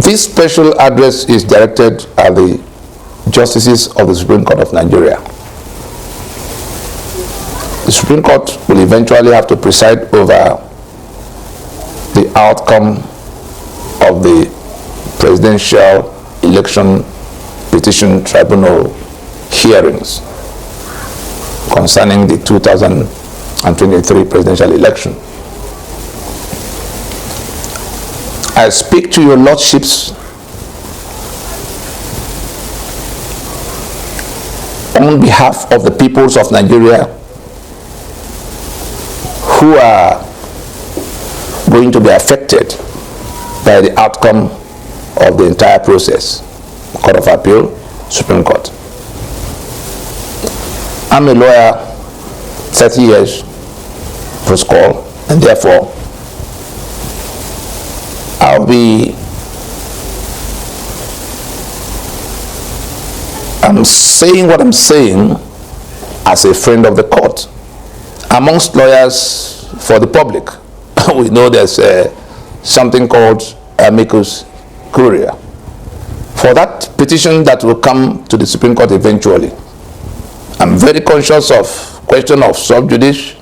This special address is directed at the justices of the Supreme Court of Nigeria. The Supreme Court will eventually have to preside over the outcome of the Presidential Election Petition Tribunal hearings concerning the 2023 presidential election. I speak to your lordships on behalf of the peoples of Nigeria who are going to be affected by the outcome of the entire process. Court of Appeal, Supreme Court. I'm a lawyer, 30 years post call, and therefore I'm saying what I'm saying as a friend of the court. Amongst lawyers for the public, we know there's something called amicus curiae. For that petition that will come to the Supreme Court eventually, I'm very conscious of question of sub judice,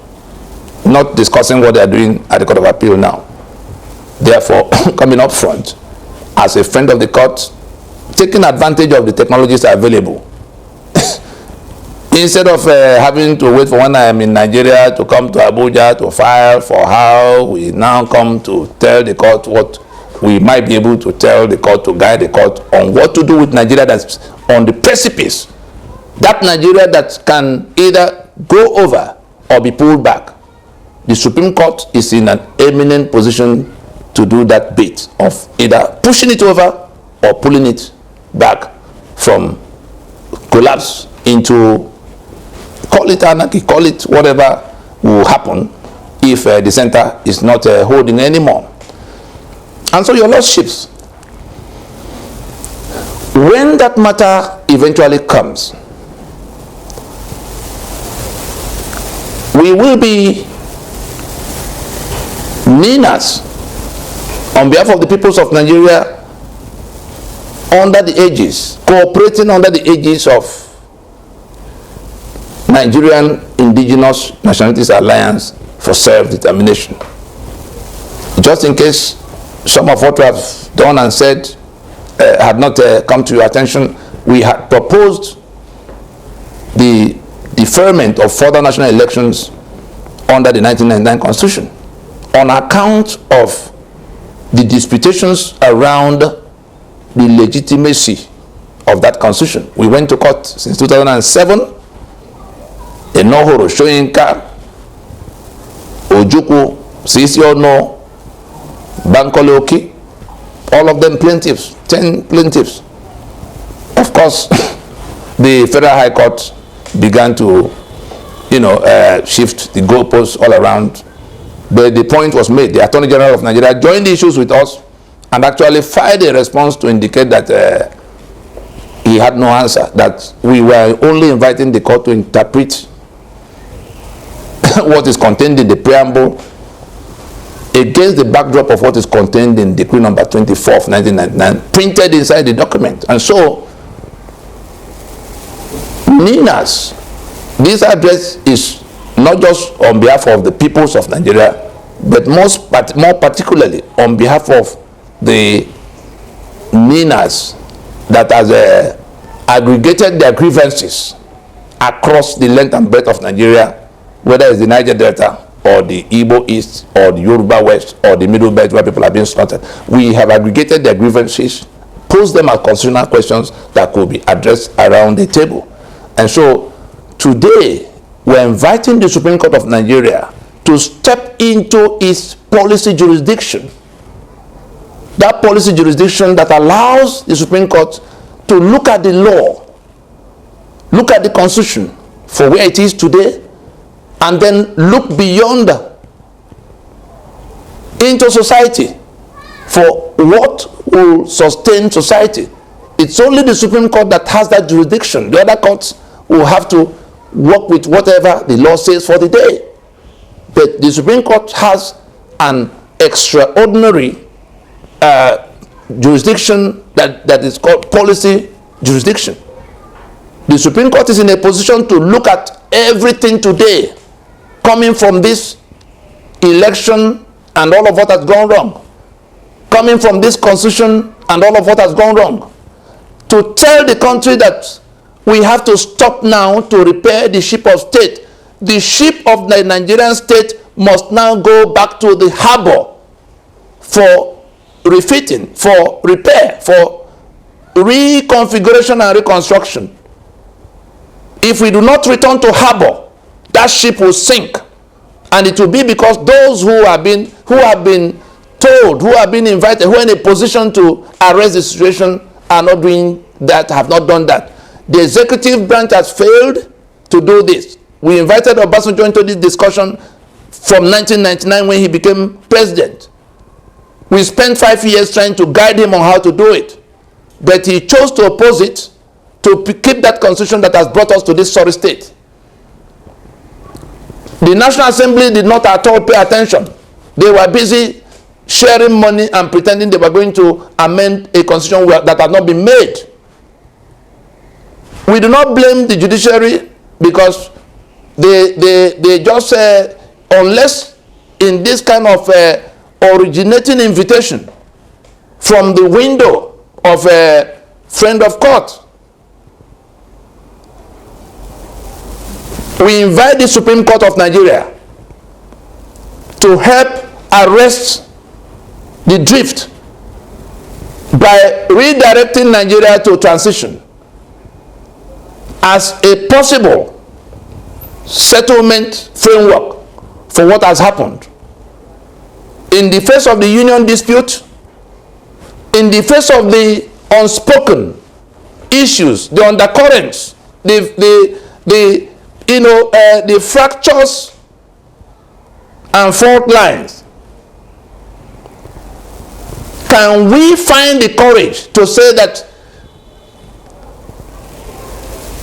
not discussing what they are doing at the Court of Appeal now. Therefore, coming up front as a friend of the court, taking advantage of the technologies that are available. Instead of having to wait for when I am in Nigeria to come to Abuja to file for how we now come to tell the court what we might be able to tell the court, to guide the court on what to do with Nigeria that's on the precipice. That Nigeria that can either go over or be pulled back. The Supreme Court is in an eminent position to do that bit of either pushing it over or pulling it back from collapse into, call it anarchy, call it whatever will happen if the center is not holding anymore. And so your lordships, when that matter eventually comes, we will be NINAS on behalf of the peoples of Nigeria under the aegis, cooperating under the aegis of Nigerian Indigenous Nationalities Alliance for Self-Determination. Just in case some of what we have done and said had not come to your attention, we had proposed the deferment of further national elections under the 1999 Constitution on account of the disputations around the legitimacy of that Constitution. We went to court since 2007. Enohoro, Shoyinka, Ojukwu, Sisi Ono, Bankole Oki, all of them plaintiffs, 10 plaintiffs. Of course, the Federal High Court began to, shift the goalposts all around. But the point was made. The Attorney General of Nigeria joined the issues with us and actually filed a response to indicate that he had no answer, that we were only inviting the court to interpret what is contained in the preamble against the backdrop of what is contained in Decree number 24 of 1999, printed inside the document. And so, NINAS, this address is not just on behalf of the peoples of Nigeria, but more particularly on behalf of the NINAS that has aggregated their grievances across the length and breadth of Nigeria, whether it's the Niger Delta or the Igbo East or the Yoruba West or the Middle Belt where people are being slaughtered. We have aggregated their grievances, posed them as constitutional questions that could be addressed around the table. And so today, we're inviting the Supreme Court of Nigeria to step into its policy jurisdiction. That policy jurisdiction that allows the Supreme Court to look at the law, look at the Constitution for where it is today, and then look beyond into society for what will sustain society. It's only the Supreme Court that has that jurisdiction. The other courts will have to work with whatever the law says for the day. But the Supreme Court has an extraordinary jurisdiction that is called policy jurisdiction. The Supreme Court is in a position to look at everything today coming from this election and all of what has gone wrong, coming from this constitution and all of what has gone wrong, to tell the country that we have to stop now to repair the ship of state. The ship of the Nigerian state must now go back to the harbor for refitting, for repair, for reconfiguration and reconstruction. If we do not return to harbor, that ship will sink, and it will be because those who have been told, who have been invited, who are in a position to arrest the situation are not doing that, have not done that. The executive branch has failed to do this. We invited Obasanjo into this discussion from 1999 when he became president. We spent 5 years trying to guide him on how to do it, but he chose to oppose it, to keep that constitution that has brought us to this sorry state. The National Assembly did not at all pay attention. They were busy sharing money and pretending they were going to amend a constitution that had not been made. We do not blame the judiciary because they just, unless in this kind of originating invitation from the window of a friend of court, we invite the Supreme Court of Nigeria to help arrest the drift by redirecting Nigeria to transition as a possible settlement framework for what has happened. In the face of the union dispute, in the face of the unspoken issues, the undercurrents, the fractures and fault lines, can we find the courage to say that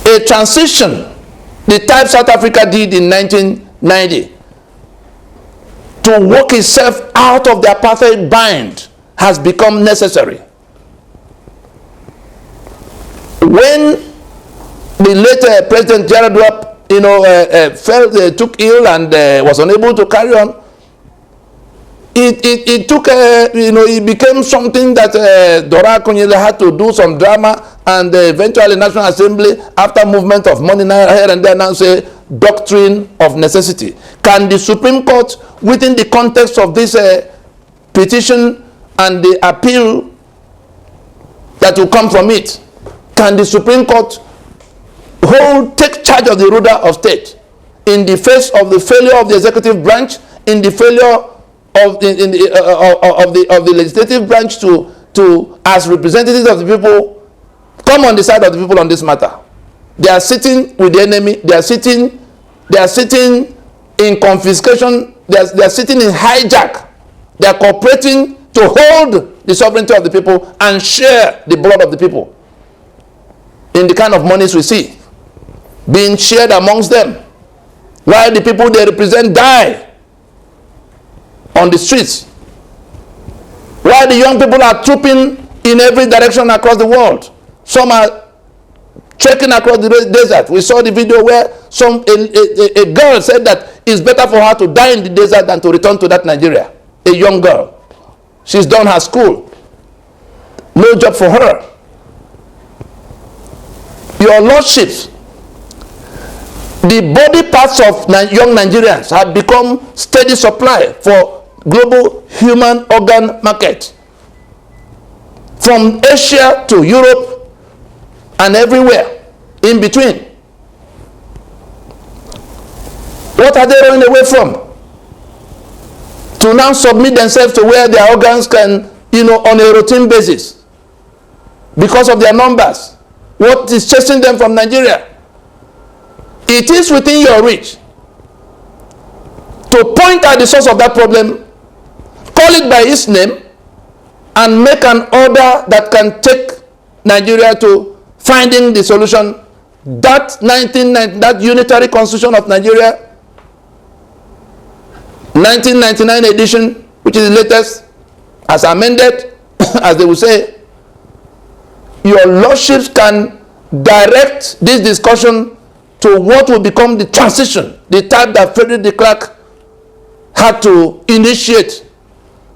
a transition, the type South Africa did in 1990, to work itself out of the apartheid bind, has become necessary? When the late President Gerald Wap, took ill and was unable to carry on, it became something that Dora Akunyele had to do some drama, and eventually National Assembly, after movement of money here and there, now say doctrine of necessity. Can the Supreme Court, within the context of this petition and the appeal that will come from it, can the Supreme Court take charge of the ruler of state in the face of the failure of the executive branch, in the failure of the legislative branch to, as representatives of the people, come on the side of the people on this matter? They are sitting with the enemy. They are sitting in confiscation. They are sitting in hijack. They are cooperating to hold the sovereignty of the people and share the blood of the people in the kind of monies we see being shared amongst them, while the people they represent die on the streets, while the young people are trooping in every direction across the world. Some are trekking across the desert. We saw the video where a girl said that it's better for her to die in the desert than to return to that Nigeria. A young girl. She's done her school. No job for her. Your lordships, the body parts of young Nigerians have become steady supply for global human organ market. From Asia to Europe and everywhere in between. What are they running away from? To now submit themselves to where their organs can, on a routine basis, because of their numbers. What is chasing them from Nigeria? It is within your reach to point out the source of that problem, call it by its name, and make an order that can take Nigeria to finding the solution. That that unitary constitution of Nigeria, 1999 edition, which is the latest, as amended, as they will say, your lordships can direct this discussion to what will become the transition, the type that Frederick de Klerk had to initiate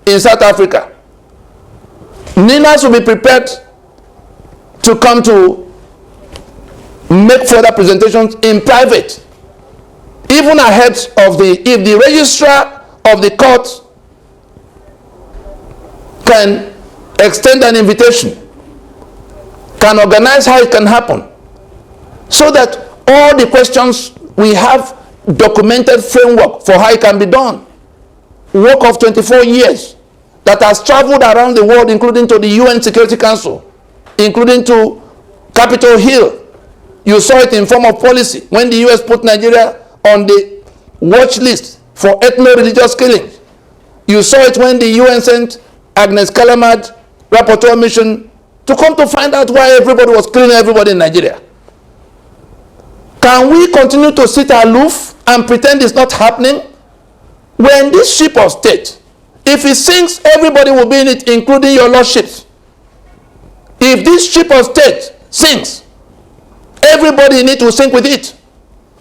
in South Africa. NINAS will be prepared to come to make further presentations in private, even ahead of if the registrar of the court can extend an invitation, can organize how it can happen, so that all the questions we have documented framework for how it can be done. Work of 24 years that has traveled around the world, including to the UN Security Council, including to Capitol Hill. You saw it in form of policy when the US put Nigeria on the watch list for ethno-religious killings. You saw it when the UN sent Agnes Callamard, rapporteur mission, to come to find out why everybody was killing everybody in Nigeria. Can we continue to sit aloof and pretend it's not happening? When this ship of state, if it sinks, everybody will be in it, including your lordships. If this ship of state sinks, everybody in it will sink with it.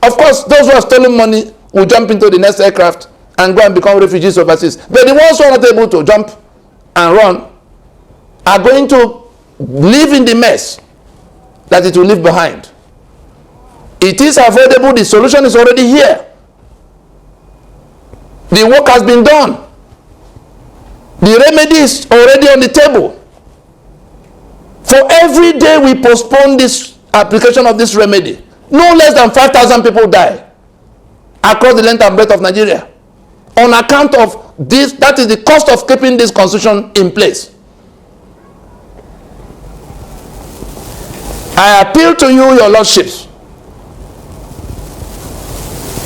Of course, those who have stolen money will jump into the next aircraft and go and become refugees overseas. But the ones who are not able to jump and run are going to live in the mess that it will leave behind. It is avoidable. The solution is already here. The work has been done. The remedy is already on the table. For every day we postpone this application of this remedy, no less than 5,000 people die across the length and breadth of Nigeria on account of this. That is the cost of keeping this constitution in place. I appeal to you, your lordships,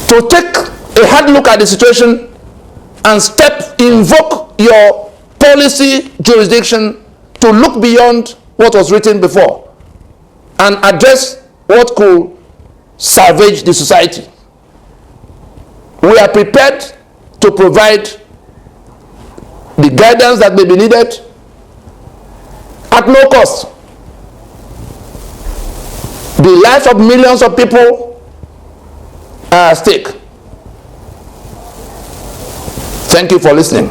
to take a hard look at the situation and invoke your policy jurisdiction to look beyond what was written before and address what could salvage the society. We are prepared to provide the guidance that may be needed at no cost. The lives of millions of people are at stake. Thank you for listening.